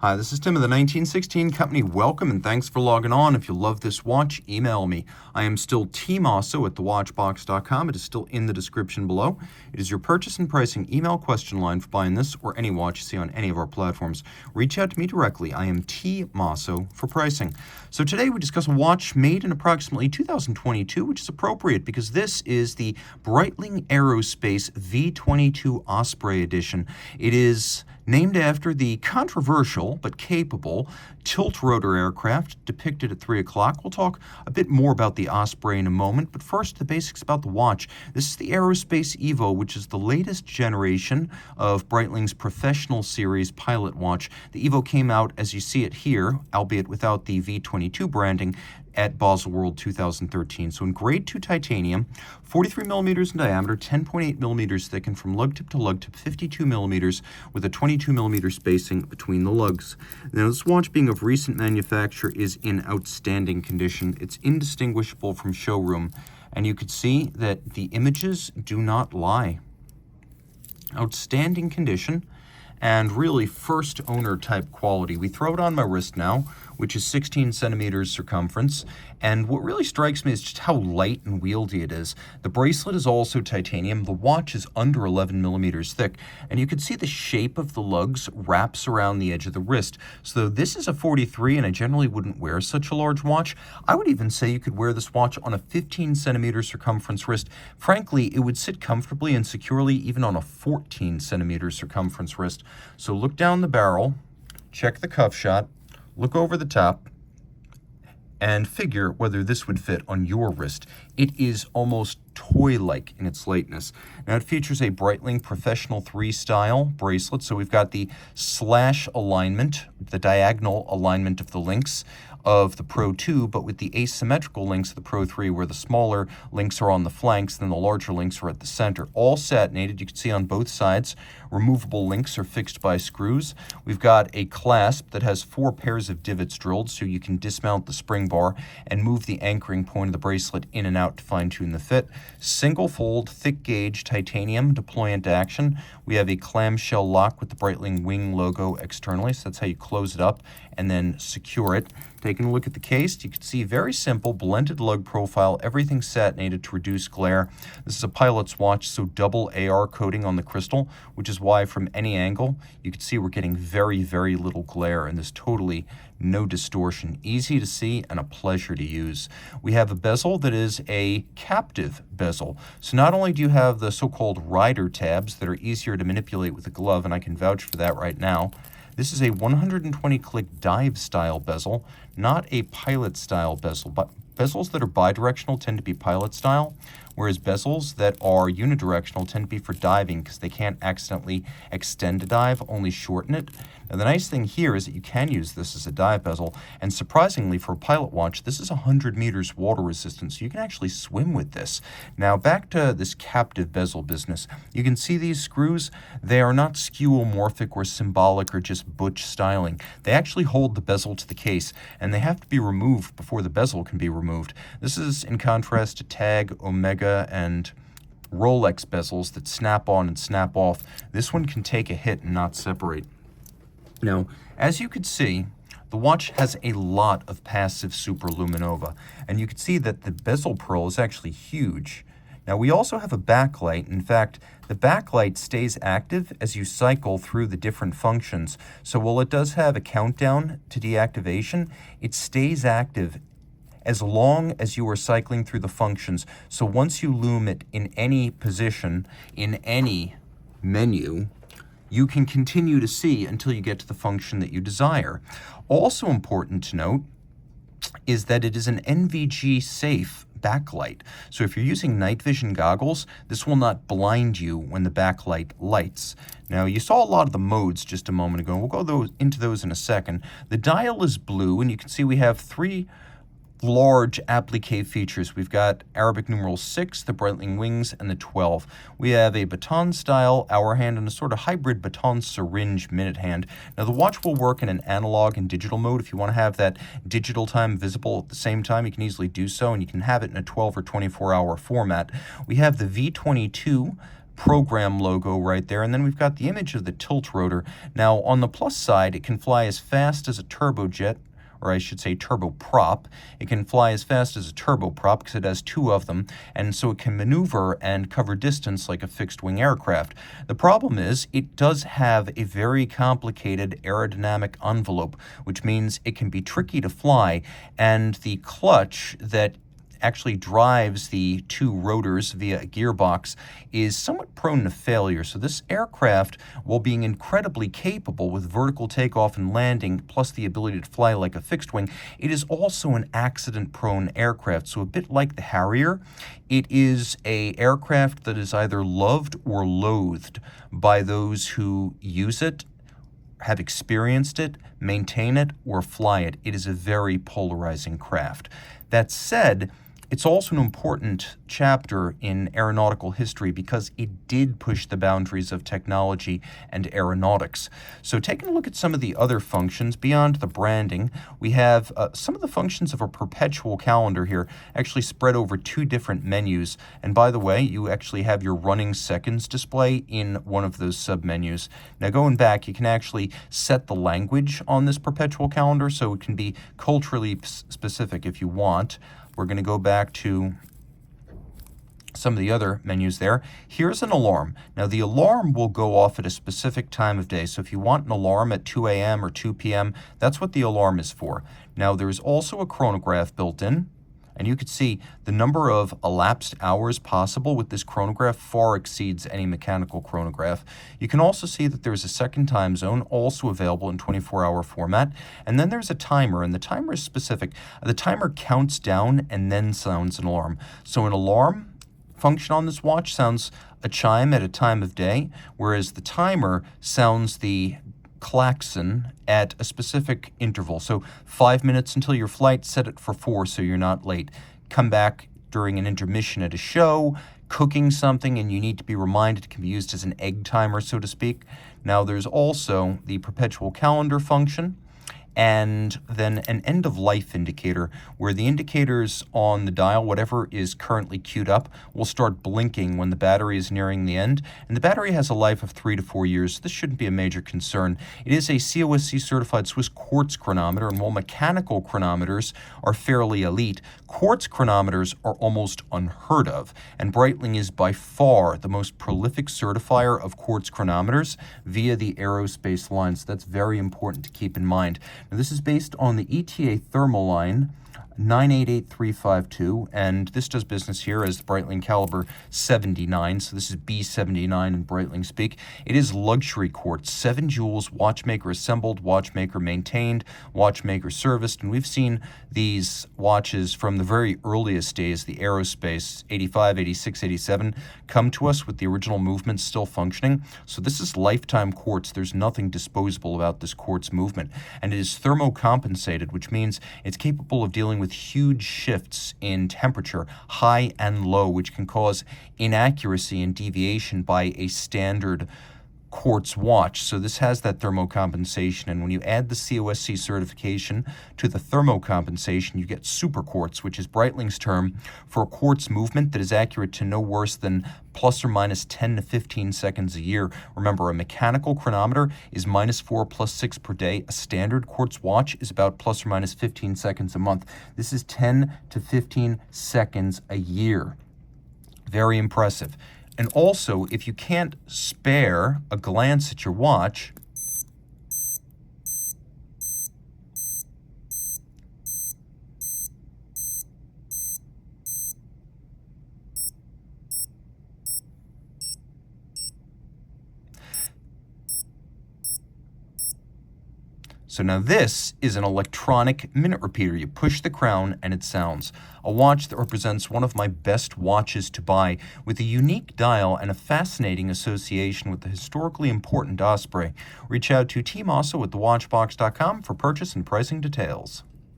Hi, this is Tim of the 1916 Company. Welcome and thanks for logging on. If you love this watch, email me. I am still Team Mosso at thewatchbox.com. It is still in the description below. It is your purchase and pricing email question line for buying this or any watch you see on any of our platforms. Reach out to me directly. I am T Mosso for pricing. So today we discuss a watch made in approximately 2022, which is appropriate because this is the Breitling Aerospace V22 Osprey edition. It is named after the controversial but capable tilt-rotor aircraft depicted at 3 o'clock. We'll talk a bit more about the Osprey in a moment, but first the basics about the watch. This is the Aerospace Evo, which is the latest generation of Breitling's professional series pilot watch. The Evo came out as you see it here, albeit without the V22 branding, at Basel World 2013. So in grade 2 titanium, 43 millimeters in diameter, 10.8 millimeters thick, and from lug tip to lug tip, 52 millimeters with a 22 millimeter spacing between the lugs. Now this watch, being of recent manufacture, is in outstanding condition. It's indistinguishable from showroom, and you could see that the images do not lie. Outstanding condition and really first owner type quality. We throw it on my wrist now, which is 16 centimeters circumference, and what really strikes me is just how light and wieldy it is. The bracelet is also titanium. The watch is under 11 millimeters thick, and you can see the shape of the lugs wraps around the edge of the wrist. So this is a 43, and I generally wouldn't wear such a large watch. I would even say you could wear this watch on a 15 centimeter circumference wrist. Frankly, it would sit comfortably and securely even on a 14 centimeter circumference wrist. So look down the barrel, check the cuff shot, look over the top, and figure whether this would fit on your wrist. It is almost toy-like in its lightness. Now it features a Breitling Professional 3 style bracelet, so we've got the slash alignment, the diagonal alignment of the links of the Pro 2, but with the asymmetrical links of the Pro 3, where the smaller links are on the flanks, then the larger links are at the center. All satinated, you can see on both sides. Removable links are fixed by screws. We've got a clasp that has 4 pairs of divots drilled, so you can dismount the spring bar and move the anchoring point of the bracelet in and out to fine-tune the fit. Single fold, thick gauge titanium deployant action. We have a clamshell lock with the Breitling wing logo externally, so that's how you close it up and then secure it. Taking a look at the case, you can see very simple blended lug profile, everything satinated to reduce glare. This is a pilot's watch, so double AR coating on the crystal, which is why from any angle you can see we're getting very, very little glare, and there's totally no distortion. Easy to see and a pleasure to use. We have a bezel that is a captive bezel. So not only do you have the so-called rider tabs that are easier to manipulate with a glove, and I can vouch for that right now, this is a 120-click dive style bezel, not a pilot style bezel. But bezels that are bidirectional tend to be pilot style, whereas bezels that are unidirectional tend to be for diving because they can't accidentally extend a dive, only shorten it. Now the nice thing here is that you can use this as a dive bezel, and surprisingly for a pilot watch, this is 100 meters water resistant, so you can actually swim with this. Now back to this captive bezel business. You can see these screws, they are not skeuomorphic or symbolic or just butch styling. They actually hold the bezel to the case, and they have to be removed before the bezel can be removed. This is in contrast to Tag, Omega, and Rolex bezels that snap on and snap off. This one can take a hit and not separate. Now, as you can see, the watch has a lot of passive superluminova, and you can see that the bezel pearl is actually huge. Now, we also have a backlight. In fact, the backlight stays active as you cycle through the different functions. So while it does have a countdown to deactivation, it stays active as long as you are cycling through the functions. So once you loom it in any position, in any menu, you can continue to see until you get to the function that you desire. Also important to note is that it is an NVG safe backlight. So if you're using night vision goggles, this will not blind you when the backlight lights. Now, you saw a lot of the modes just a moment ago. We'll go into those in a second. The dial is blue, and you can see we have 3 large applique features. We've got Arabic numeral 6, the Breitling wings, and the 12. We have a baton style hour hand and a sort of hybrid baton syringe minute hand. Now the watch will work in an analog and digital mode. If you want to have that digital time visible at the same time, you can easily do so, and you can have it in a 12 or 24 hour format. We have the V22 program logo right there, and then we've got the image of the tilt rotor. Now, on the plus side, it can fly as fast as a turbojet, or I should say turboprop. It can fly as fast as a turboprop because it has two of them, and so it can maneuver and cover distance like a fixed-wing aircraft. The problem is it does have a very complicated aerodynamic envelope, which means it can be tricky to fly, and the clutch that actually drives the two rotors via a gearbox is somewhat prone to failure. So this aircraft, while being incredibly capable with vertical takeoff and landing, plus the ability to fly like a fixed wing, it is also an accident-prone aircraft. So a bit like the Harrier, it is an aircraft that is either loved or loathed by those who use it, have experienced it, maintain it, or fly it. It is a very polarizing craft. That said, it's also an important chapter in aeronautical history because it did push the boundaries of technology and aeronautics. So taking a look at some of the other functions beyond the branding, we have some of the functions of a perpetual calendar here actually spread over two different menus. And by the way, you actually have your running seconds display in one of those submenus. Now going back, you can actually set the language on this perpetual calendar so it can be culturally specific if you want. We're going to go back to some of the other menus there. Here's an alarm. Now, the alarm will go off at a specific time of day. So if you want an alarm at 2 a.m. or 2 p.m., that's what the alarm is for. Now, there's also a chronograph built in. And you can see the number of elapsed hours possible with this chronograph far exceeds any mechanical chronograph. You can also see that there's a second time zone also available in 24-hour format. And then there's a timer, and the timer is specific. The timer counts down and then sounds an alarm. So an alarm function on this watch sounds a chime at a time of day, whereas the timer sounds the klaxon at a specific interval. So 5 minutes until your flight, set it for 4 so you're not late. Come back during an intermission at a show, cooking something, and you need to be reminded. It can be used as an egg timer, so to speak. Now there's also the perpetual calendar function, and then an end-of-life indicator, where the indicators on the dial, whatever is currently queued up, will start blinking when the battery is nearing the end. And the battery has a life of 3 to 4 years. So this shouldn't be a major concern. It is a COSC-certified Swiss Quartz chronometer, and while mechanical chronometers are fairly elite, quartz chronometers are almost unheard of. And Breitling is by far the most prolific certifier of quartz chronometers via the aerospace line. So that's very important to keep in mind. Now, this is based on the ETA thermal line 988352, and this does business here as the Breitling Caliber 79, so this is B79 in Breitling speak. It is luxury quartz, 7 joules, watchmaker assembled, watchmaker maintained, watchmaker serviced, and we've seen these watches from the very earliest days, the aerospace, 85, 86, 87, come to us with the original movements still functioning. So this is lifetime quartz. There's nothing disposable about this quartz movement, and it is thermocompensated, which means it's capable of dealing with huge shifts in temperature, high and low, which can cause inaccuracy and deviation by a standard quartz watch. So this has that thermocompensation, and when you add the COSC certification to the thermocompensation, you get super quartz, which is Breitling's term for a quartz movement that is accurate to no worse than plus or minus 10 to 15 seconds a year. Remember, a mechanical chronometer is -4 + 6 per day. A standard quartz watch is about plus or minus 15 seconds a month. This is 10 to 15 seconds a year. Very impressive. And also, if you can't spare a glance at your watch, so now this is an electronic minute repeater. You push the crown and it sounds. A watch that represents one of my best watches to buy, with a unique dial and a fascinating association with the historically important Osprey. Reach out to Team Mosso at thewatchbox.com for purchase and pricing details.